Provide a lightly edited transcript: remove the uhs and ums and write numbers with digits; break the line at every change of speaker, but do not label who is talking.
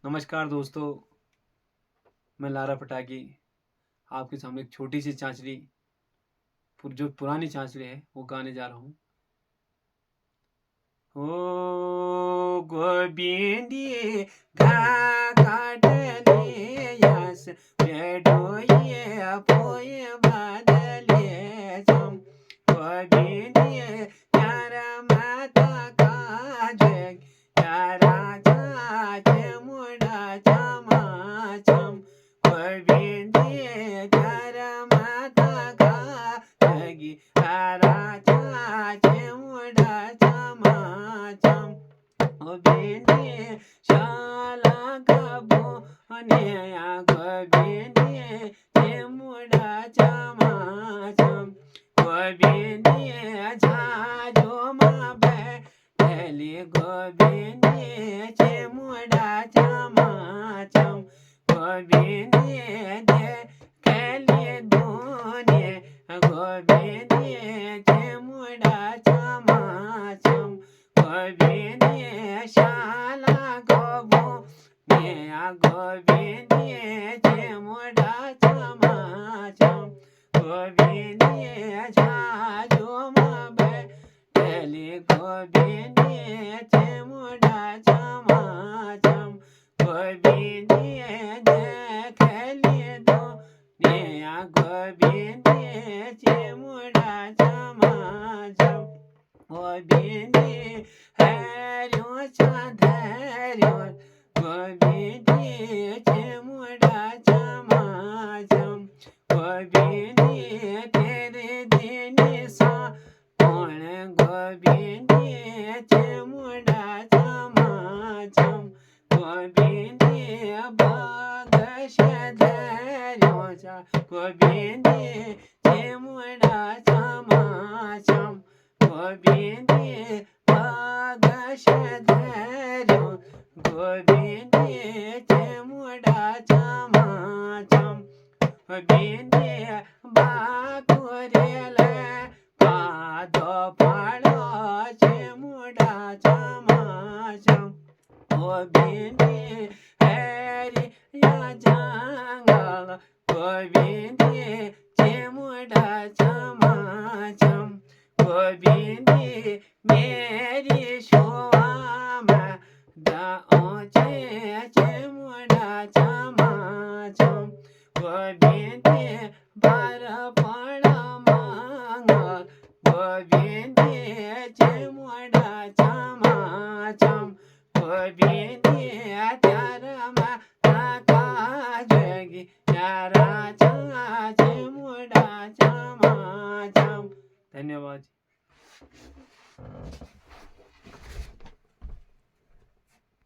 नमस्कार दोस्तों, मैं लारा पटाकी आपके सामने एक छोटी सी चाँचरी जो पुरानी चाँचरी है वो गाने जा रहा हूँ। ओ गोविंदी घा काटले यस पेडोये पोये बादले जम गोविंदी यारा माता का जग यारा जाके मुड़ा चमा चम गोविंदी यारा माता का जगी यारा जाके मुड़ा चमा चम गोविंदी शाला गबो अनेया गोविंदी मुड़ा चमा चम गोविंदी झाजो माँ बैठली गोविंदी मुड़ा चमा चम गोविंदी देखली दोने गोविंदी मुड़ा चमा चम गोविंदी शाला गबो नेया गोविंदी मुड़ा चमा चम गोविंदी झाजो माँ बैठली गोविंदी मुड़ा चमा चम गोविंदी देखली दो नेया गोविंदी मुड़ा चमा चम गोविंदी हरियो चांधरियो गोविंदी मुड़ा चमा चम गोविंदी तेरे दिन सा कौन गोविंदी मुड़ा चमा चम गोविंदी बागश धरियो गोविंदी मुड़ा चमा चम गोविंदी बागश धरियो गोविंदी मुड़ा चमा चम गोविंदी बाकुरेले पादो पाड़ो मुड़ा चमा चम गोविंदी हरि या जंगल गोविंदी मुड़ा चमा चम गोविंदी मेरी शोभा दाओचे मुड़ा चमा चम गोविंदी बार पड़ा मंगल गोविंदी मुड़ा चमा चम गोविंदी त्यारा माता का जगी यारा मुड़ा चमा चम। धन्यवाद।